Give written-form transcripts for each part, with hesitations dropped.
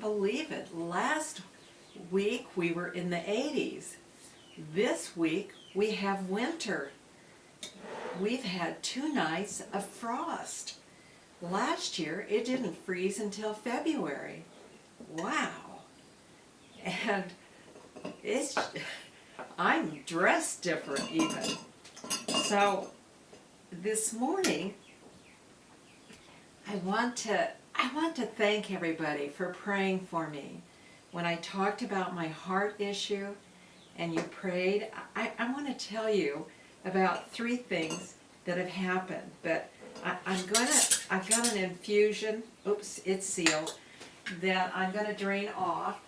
believe it. Last week we were in the 80s. This week we have winter. We've had 2 nights of frost. Last year it didn't freeze until February. Wow. And I'm dressed different even. So this morning I want to thank everybody for praying for me. When I talked about my heart issue and you prayed, I want to tell you about 3 things that have happened. But I've got an infusion, oops, it's sealed, that I'm going to drain off.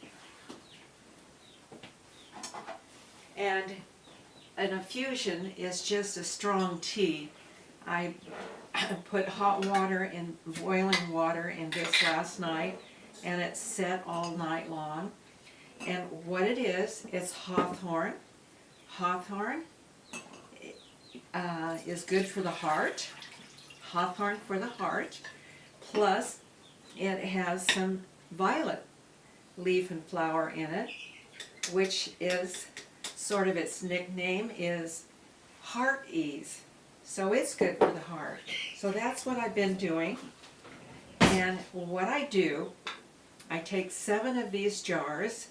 And an infusion is just a strong tea. I put hot water in, boiling water in this last night, and it's set all night long. And what it is, it's hawthorn. Hawthorn is good for the heart. Hawthorn for the heart. Plus, it has some violet leaf and flower in it, which is sort of its nickname is heart ease. So it's good for the heart. So that's what I've been doing. And what I do, I take 7 of these jars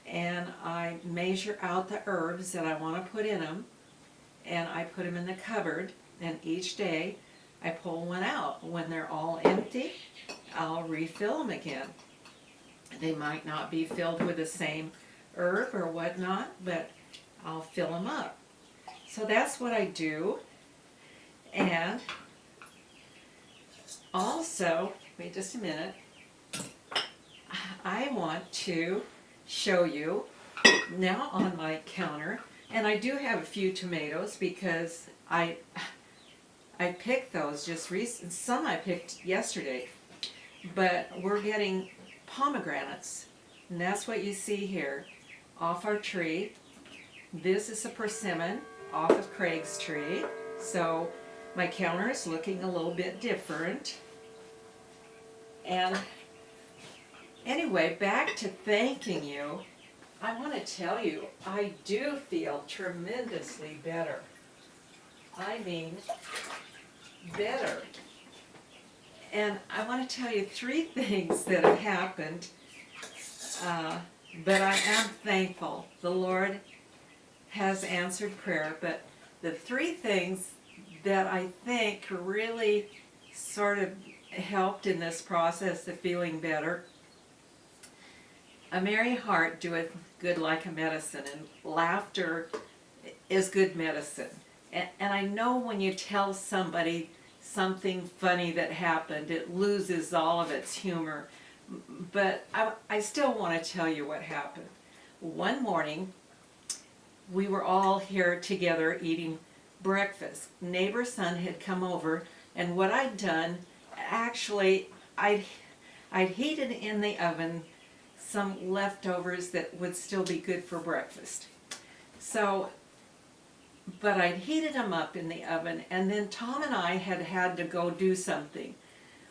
and I measure out the herbs that I want to put in them, and I put them in the cupboard, and each day I pull one out. When they're all empty, I'll refill them again. They might not be filled with the same herb or whatnot, but I'll fill them up. So that's what I do. And also, wait just a minute, I want to show you now on my counter, and I do have a few tomatoes because I picked those just recently. Some I picked yesterday, but we're getting pomegranates, and that's what you see here off our tree. This is a persimmon off of Craig's tree, so my counter is looking a little bit different. And anyway, back to thanking you. I want to tell you, I do feel tremendously better. I mean, better. And I want to tell you 3 things that have happened, but I am thankful. The Lord has answered prayer, but the 3 things that I think really sort of helped in this process of feeling better. A merry heart doeth good like a medicine, and laughter is good medicine. And I know when you tell somebody something funny that happened, it loses all of its humor. But I still want to tell you what happened. One morning, we were all here together eating breakfast. Neighbor's son had come over, and what I'd done, actually, I'd heated in the oven some leftovers that would still be good for breakfast. So, but I'd heated them up in the oven, and then Tom and I had to go do something.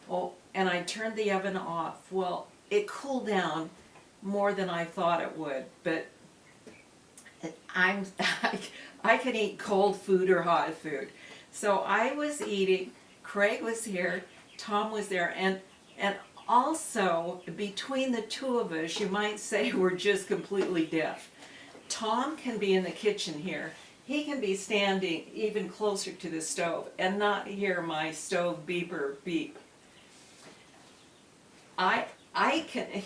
Oh, and I turned the oven off. Well, it cooled down more than I thought it would, but I can eat cold food or hot food. So I was eating, Craig was here, Tom was there, and also between the 2 of us, you might say we're just completely deaf. Tom can be in the kitchen here. He can be standing even closer to the stove and not hear my stove beeper beep. I can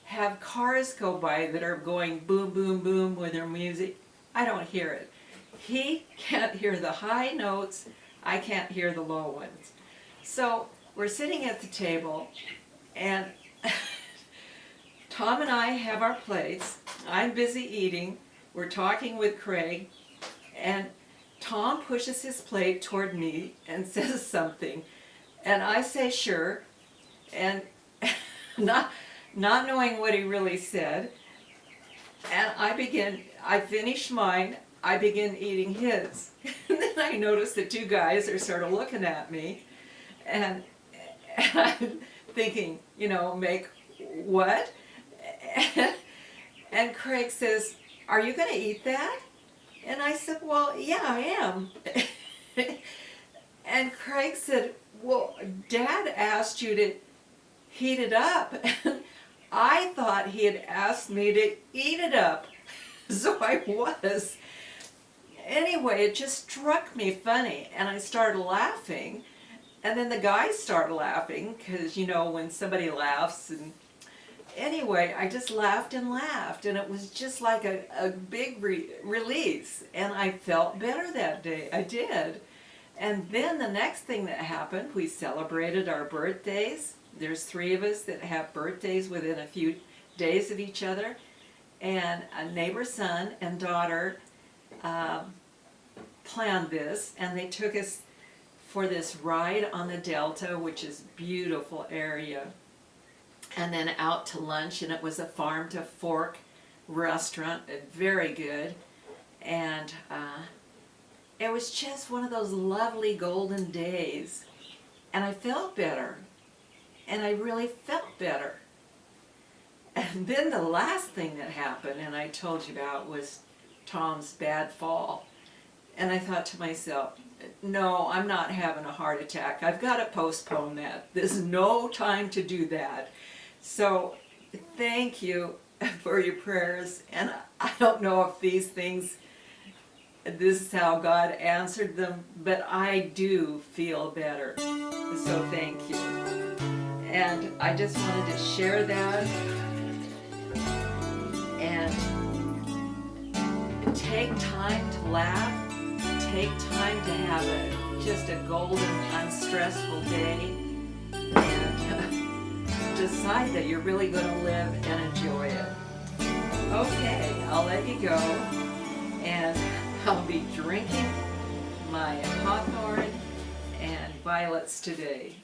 have cars go by that are going boom, boom, boom with their music. I don't hear it. He can't hear the high notes. I can't hear the low ones. So we're sitting at the table, and Tom and I have our plates. I'm busy eating. We're talking with Craig, and Tom pushes his plate toward me and says something, and I say sure, and not knowing what he really said, and I finish mine, I begin eating his. And then I notice the 2 guys are sort of looking at me, and I'm thinking, make what? And Craig says, "Are you going to eat that?" And I said, "Well, yeah, I am." And Craig said, "Well, Dad asked you to heat it up." I thought he had asked me to eat it up. So I was. Anyway, it just struck me funny, and I started laughing. And then the guys started laughing, because, you know, when somebody laughs. And anyway, I just laughed and laughed, and it was just like a big release. And I felt better that day. I did. And then the next thing that happened, we celebrated our birthdays. There's 3 of us that have birthdays within a few days of each other. And a neighbor's son and daughter planned this, and they took us for this ride on the Delta, which is a beautiful area, and then out to lunch, and it was a farm to fork restaurant, very good. And it was just one of those lovely golden days, and I felt better, and I really felt better. And then the last thing that happened, and I told you about, was Tom's bad fall. And I thought to myself, no, I'm not having a heart attack. I've got to postpone that. There's no time to do that. So thank you for your prayers. And I don't know if these things, this is how God answered them, but I do feel better. So thank you. And I just wanted to share that. And take time to laugh. Take time to have just a golden, unstressful day, and decide that you're really going to live and enjoy it. Okay, I'll let you go, and I'll be drinking my Hawthorne and violets today.